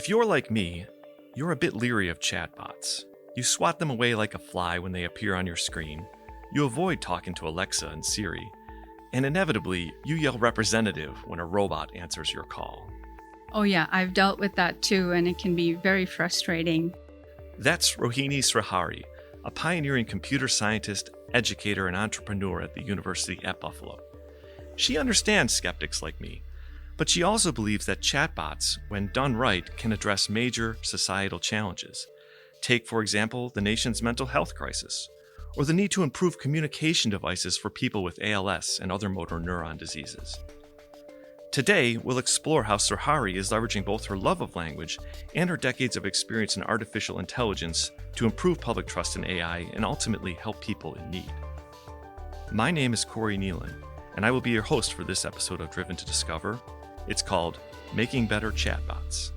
If you're like me, you're a bit leery of chatbots. You swat them away like a fly when they appear on your screen. You avoid talking to Alexa and Siri. And inevitably, you yell representative when a robot answers your call. Oh yeah, I've dealt with that too, and it can be very frustrating. That's Rohini Srihari, a pioneering computer scientist, educator, and entrepreneur at the University at Buffalo. She understands skeptics like me, but she also believes that chatbots, when done right, can address major societal challenges. Take, for example, the nation's mental health crisis, or the need to improve communication devices for people with ALS and other motor neuron diseases. Today, we'll explore how Srihari is leveraging both her love of language and her decades of experience in artificial intelligence to improve public trust in AI and ultimately help people in need. My name is Cory Nealon, and I will be your host for this episode of Driven to Discover. It's called Making Better Chatbots.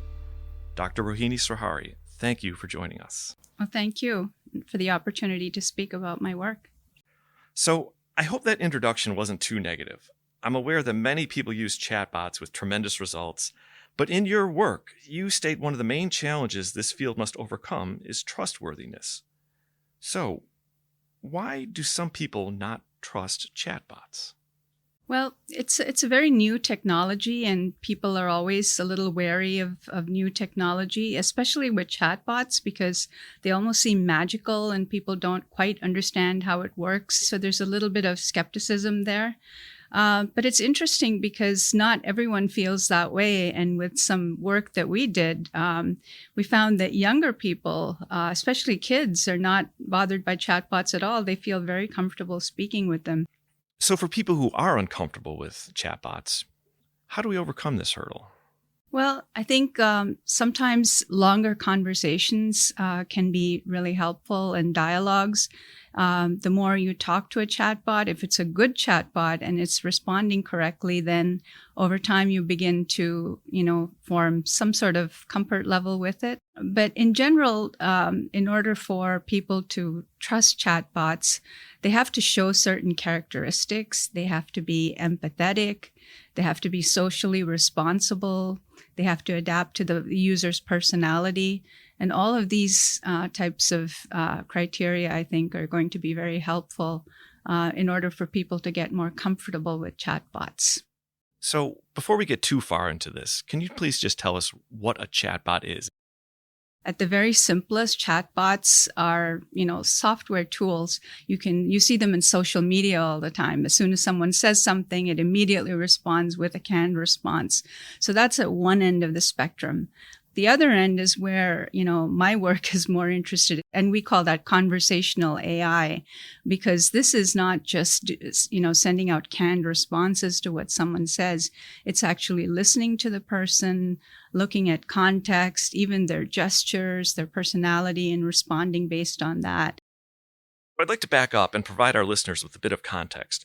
Dr. Rohini Srihari, thank you for joining us. Well, thank you for the opportunity to speak about my work. So, I hope that introduction wasn't too negative. I'm aware that many people use chatbots with tremendous results, but in your work, you state one of the main challenges this field must overcome is trustworthiness. So, why do some people not trust chatbots? Well, it's a very new technology, and people are always a little wary of new technology, especially with chatbots, because they almost seem magical and people don't quite understand how it works. So there's a little bit of skepticism there. But it's interesting because not everyone feels that way. And with some work that we did, we found that younger people, especially kids, are not bothered by chatbots at all. They feel very comfortable speaking with them. So for people who are uncomfortable with chatbots, how do we overcome this hurdle? Well, I think sometimes longer conversations can be really helpful, and dialogues. The more you talk to a chatbot, if it's a good chatbot and it's responding correctly, then over time you begin to, form some sort of comfort level with it. But in general, in order for people to trust chatbots, they have to show certain characteristics. They have to be empathetic. They have to be socially responsible. They have to adapt to the user's personality. And all of these types of criteria, I think, are going to be very helpful in order for people to get more comfortable with chatbots. So before we get too far into this, can you please just tell us what a chatbot is? At the very simplest, chatbots are, software tools. You see them in social media all the time. As soon as someone says something, it immediately responds with a canned response. So that's at one end of the spectrum. The other end is where, my work is more interested, and we call that conversational AI, because this is not just, sending out canned responses to what someone says. It's actually listening to the person, looking at context, even their gestures, their personality, and responding based on that. I'd like to back up and provide our listeners with a bit of context.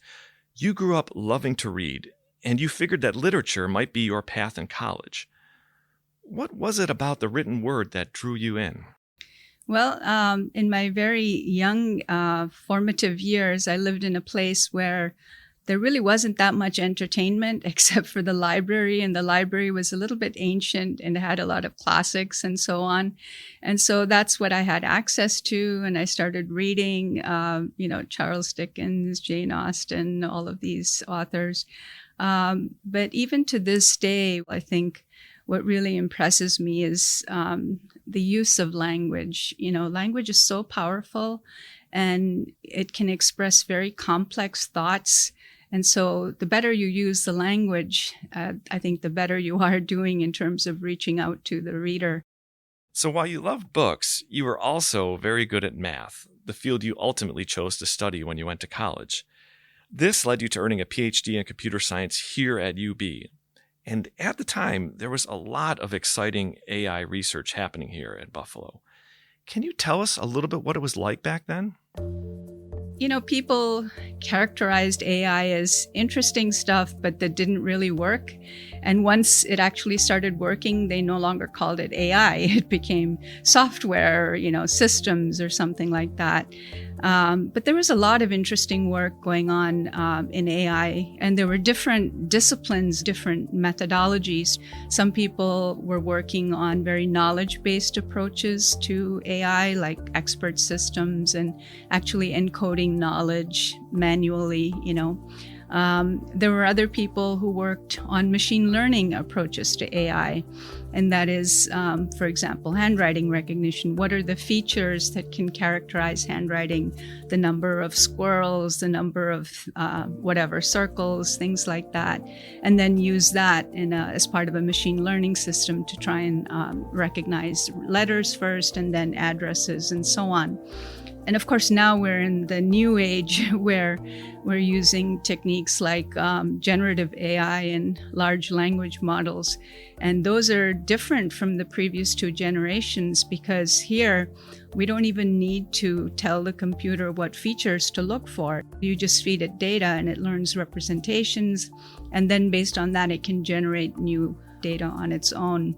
You grew up loving to read, and you figured that literature might be your path in college. What was it about the written word that drew you in? Well, in my very young formative years, I lived in a place where there really wasn't that much entertainment except for the library, and the library was a little bit ancient and had a lot of classics and so on. And so that's what I had access to, and I started reading, Charles Dickens, Jane Austen, all of these authors. But even to this day, I think what really impresses me is the use of language. Language is so powerful, and it can express very complex thoughts. And so the better you use the language, I think the better you are doing in terms of reaching out to the reader. So while you loved books, you were also very good at math, the field you ultimately chose to study when you went to college. This led you to earning a PhD in computer science here at UB. And at the time, there was a lot of exciting AI research happening here at Buffalo. Can you tell us a little bit what it was like back then? People characterized AI as interesting stuff, but that didn't really work. And once it actually started working, they no longer called it AI. It became software, systems or something like that. But there was a lot of interesting work going on in AI, and there were different disciplines, different methodologies. Some people were working on very knowledge-based approaches to AI, like expert systems and actually encoding knowledge manually, There were other people who worked on machine learning approaches to AI. And that is, for example, handwriting recognition. What are the features that can characterize handwriting? The number of squirrels, the number of circles, things like that. And then use that as part of a machine learning system to try and recognize letters first and then addresses and so on. And of course, now we're in the new age where we're using techniques like generative AI and large language models. And those are different from the previous two generations because here we don't even need to tell the computer what features to look for. You just feed it data and it learns representations. And then based on that, it can generate new data on its own.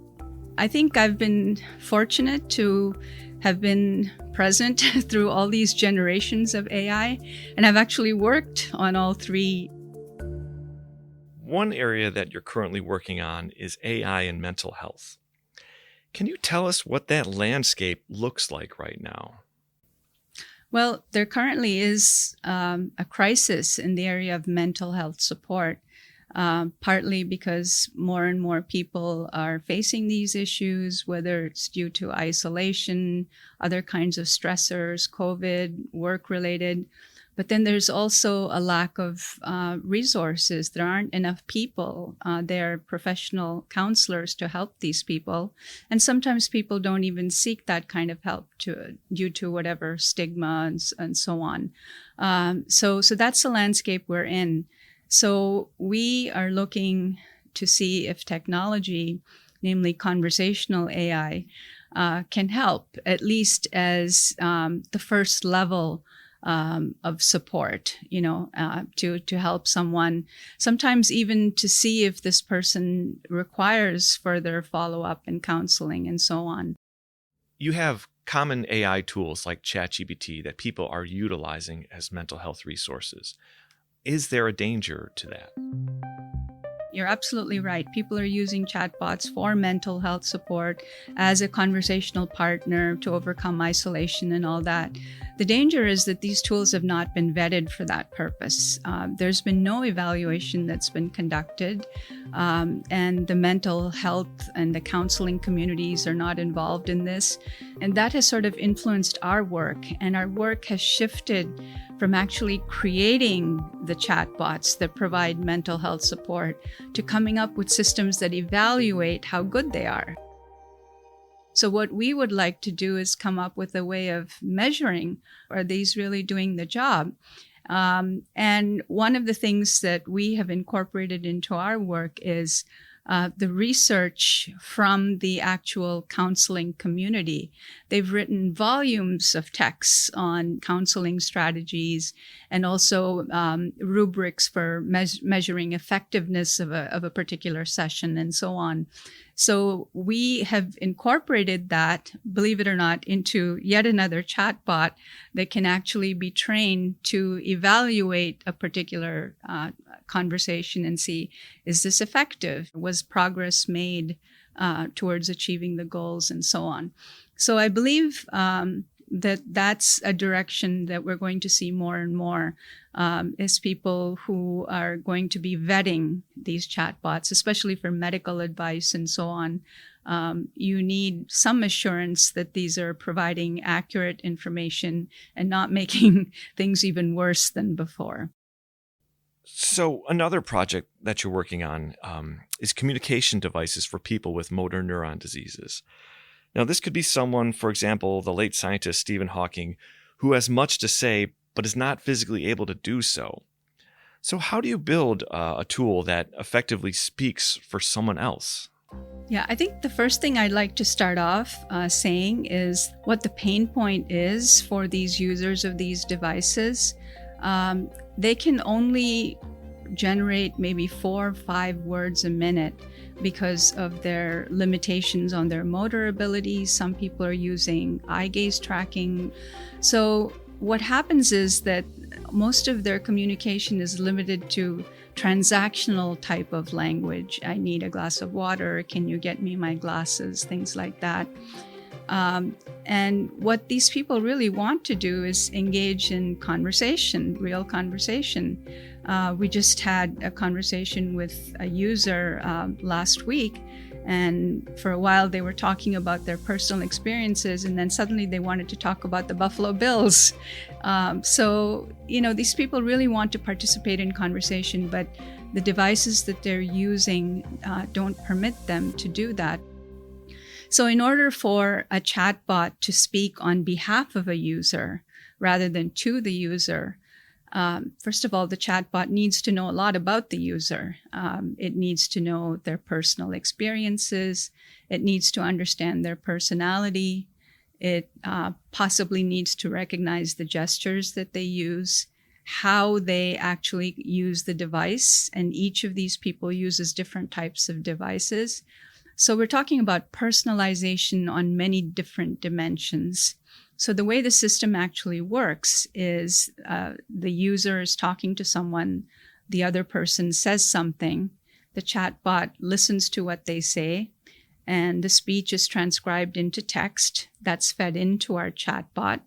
I think I've been fortunate to have been present through all these generations of AI, and I've actually worked on all three. One area that you're currently working on is AI and mental health. Can you tell us what that landscape looks like right now? Well, there currently is a crisis in the area of mental health support. Partly because more and more people are facing these issues, whether it's due to isolation, other kinds of stressors, COVID, work-related. But then there's also a lack of resources. There aren't enough people. There are professional counselors to help these people. And sometimes people don't even seek that kind of help due to whatever stigma and so on. So that's the landscape we're in. So we are looking to see if technology, namely conversational AI, can help, at least as the first level of support, to help someone, sometimes even to see if this person requires further follow-up and counseling and so on. You have common AI tools like ChatGPT that people are utilizing as mental health resources. Is there a danger to that? You're absolutely right. People are using chatbots for mental health support as a conversational partner to overcome isolation and all that. The danger is that these tools have not been vetted for that purpose. There's been no evaluation that's been conducted, and the mental health and the counseling communities are not involved in this. And that has sort of influenced our work, and our work has shifted from actually creating the chatbots that provide mental health support to coming up with systems that evaluate how good they are. So what we would like to do is come up with a way of measuring, are these really doing the job? And one of the things that we have incorporated into our work is the research from the actual counseling community. They've written volumes of texts on counseling strategies and also rubrics for measuring effectiveness of a particular session and so on. So we have incorporated that, believe it or not, into yet another chatbot that can actually be trained to evaluate a particular conversthat and see, is this effective? Was progress made towards achieving the goals and so on? So I believe that's a direction that we're going to see more and more is people who are going to be vetting these chatbots, especially for medical advice and so on. You need some assurance that these are providing accurate information and not making things even worse than before. So another project that you're working on is communication devices for people with motor neuron diseases. Now, this could be someone, for example, the late scientist Stephen Hawking, who has much to say but is not physically able to do so. So how do you build a tool that effectively speaks for someone else? Yeah, I think the first thing I'd like to start off saying is what the pain point is for these users of these devices. They can only generate maybe 4 or 5 words a minute because of their limitations on their motor abilities. Some people are using eye gaze tracking. So what happens is that most of their communication is limited to transactional type of language. I need a glass of water. Can you get me my glasses? Things like that. And what these people really want to do is engage in conversation, real conversation. We just had a conversation with a user last week, and for a while they were talking about their personal experiences, and then suddenly they wanted to talk about the Buffalo Bills. So, these people really want to participate in conversation, but the devices that they're using don't permit them to do that. So in order for a chatbot to speak on behalf of a user rather than to the user, first of all, the chatbot needs to know a lot about the user. It needs to know their personal experiences. It needs to understand their personality. It possibly needs to recognize the gestures that they use, how they actually use the device. And each of these people uses different types of devices. So we're talking about personalization on many different dimensions. So the way the system actually works is the user is talking to someone, the other person says something, the chatbot listens to what they say, and the speech is transcribed into text that's fed into our chatbot.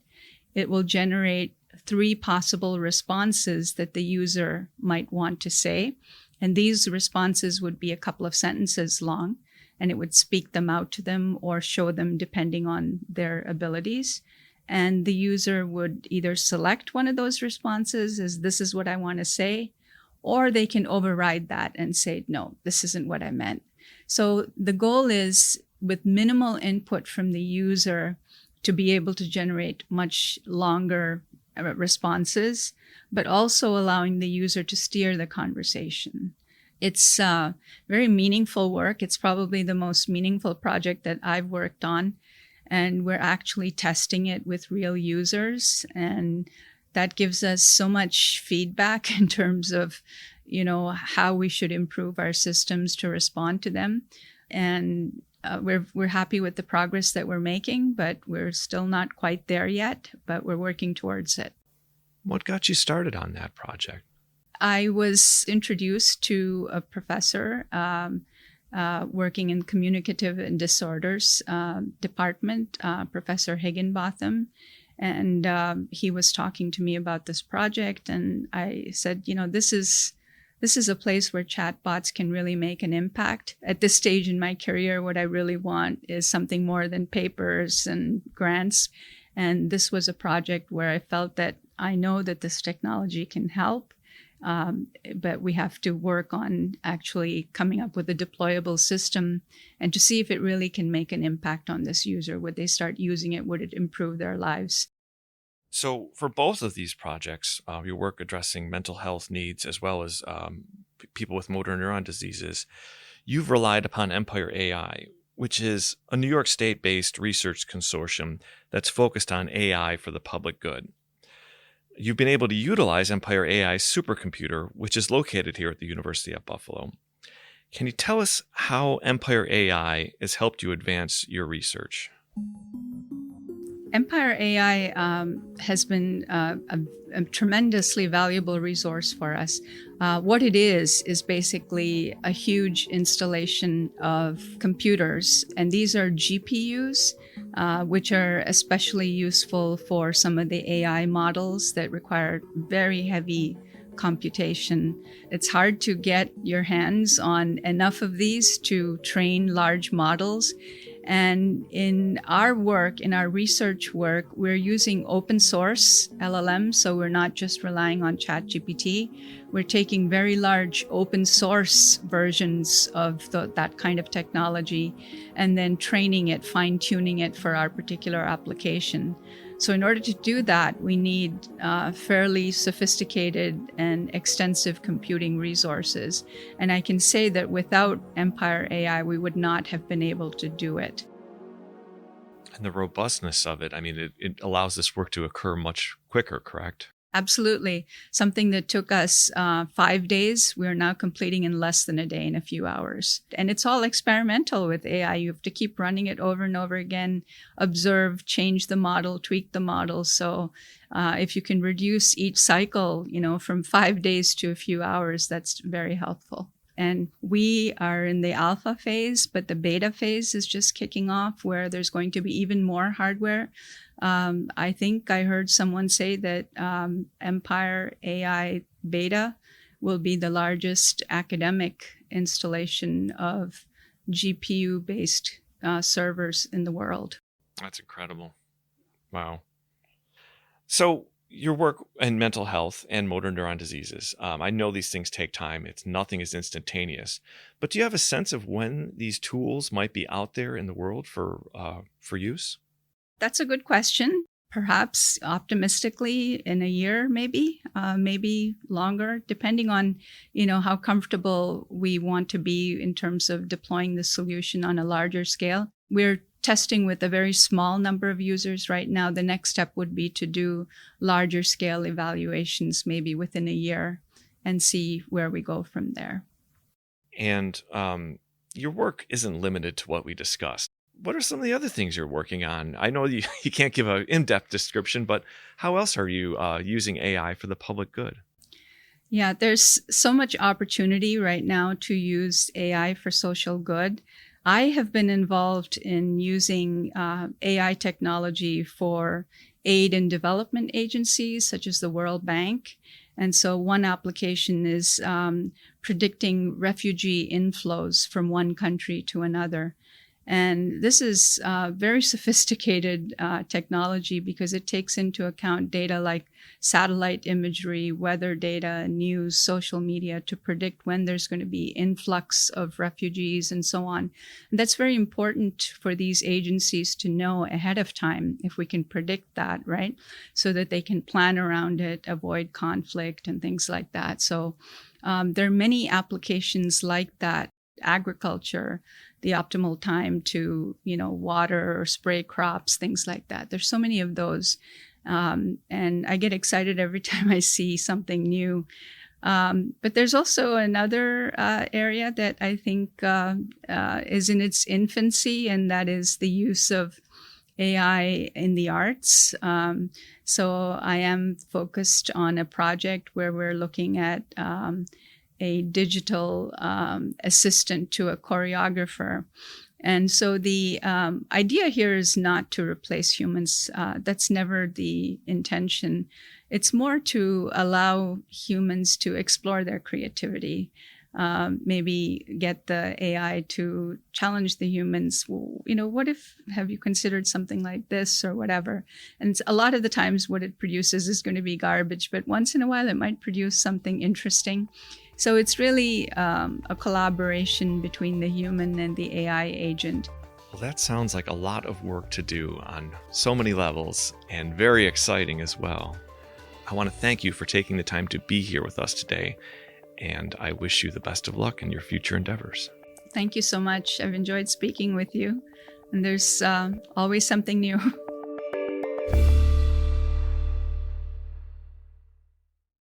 It will generate 3 possible responses that the user might want to say, and these responses would be a couple of sentences long, and it would speak them out to them or show them depending on their abilities. And the user would either select one of those responses as this is what I want to say, or they can override that and say, no, this isn't what I meant. So the goal is with minimal input from the user to be able to generate much longer responses, but also allowing the user to steer the conversation. It's very meaningful work. It's probably the most meaningful project that I've worked on. And we're actually testing it with real users. And that gives us so much feedback in terms of, how we should improve our systems to respond to them. And we're happy with the progress that we're making, but we're still not quite there yet, but we're working towards it. What got you started on that project? I was introduced to a professor working in communicative and disorders department, Professor Higginbotham, and he was talking to me about this project, and I said, this is a place where chatbots can really make an impact. At this stage in my career, what I really want is something more than papers and grants, and this was a project where I felt that I know that this technology can help. But we have to work on actually coming up with a deployable system and to see if it really can make an impact on this user. Would they start using it? Would it improve their lives? So for both of these projects, your work addressing mental health needs as well as people with motor neuron diseases, you've relied upon Empire AI, which is a New York State-based research consortium that's focused on AI for the public good. You've been able to utilize Empire AI's supercomputer, which is located here at the University at Buffalo. Can you tell us how Empire AI has helped you advance your research? Empire AI has been a tremendously valuable resource for us. What it is basically a huge installation of computers, and these are GPUs, which are especially useful for some of the AI models that require very heavy computation. It's hard to get your hands on enough of these to train large models. And in our work, in our research work, we're using open source LLMs, so we're not just relying on ChatGPT. We're taking very large open source versions of that kind of technology and then training it, fine-tuning it for our particular application. So in order to do that, we need fairly sophisticated and extensive computing resources. And I can say that without Empire AI, we would not have been able to do it. And the robustness of it, I mean, it allows this work to occur much quicker, correct? Absolutely. Something that took us 5 days, we're now completing in less than a day, in a few hours. And it's all experimental with AI. You have to keep running it over and over again, observe, change the model, tweak the model. So if you can reduce each cycle, from 5 days to a few hours, that's very helpful. And we are in the alpha phase, but the beta phase is just kicking off, where there's going to be even more hardware. I think I heard someone say that Empire AI Beta will be the largest academic installation of GPU-based servers in the world. That's incredible. Wow. So your work in mental health and motor neuron diseases, I know these things take time. Nothing is instantaneous. But do you have a sense of when these tools might be out there in the world for use? That's a good question. Perhaps optimistically in a year, maybe longer, depending on, how comfortable we want to be in terms of deploying the solution on a larger scale. We're testing with a very small number of users right now. The next step would be to do larger scale evaluations, maybe within a year, and see where we go from there. And your work isn't limited to what we discussed. What are some of the other things you're working on? I know you can't give an in-depth description, but how else are you using AI for the public good? Yeah, there's so much opportunity right now to use AI for social good. I have been involved in using AI technology for aid and development agencies, such as the World Bank. And so one application is predicting refugee inflows from one country to another. And this is very sophisticated technology, because it takes into account data like satellite imagery, weather data, news, social media, to predict when there's going to be influx of refugees and so on. And that's very important for these agencies to know ahead of time, if we can predict that, right? So that they can plan around it, avoid conflict and things like that. So there are many applications like that. Agriculture, the optimal time to, water or spray crops, things like that. There's so many of those. And I get excited every time I see something new. But there's also another area that I think is in its infancy, and that is the use of AI in the arts. So I am focused on a project where we're looking at a digital assistant to a choreographer. And so the idea here is not to replace humans. That's never the intention. It's more to allow humans to explore their creativity. Maybe get the AI to challenge the humans. Well, have you considered something like this or whatever? And a lot of the times what it produces is going to be garbage, but once in a while it might produce something interesting. So it's really a collaboration between the human and the AI agent. Well, that sounds like a lot of work to do on so many levels, and very exciting as well. I want to thank you for taking the time to be here with us today, and I wish you the best of luck in your future endeavors. Thank you so much. I've enjoyed speaking with you, and there's always something new.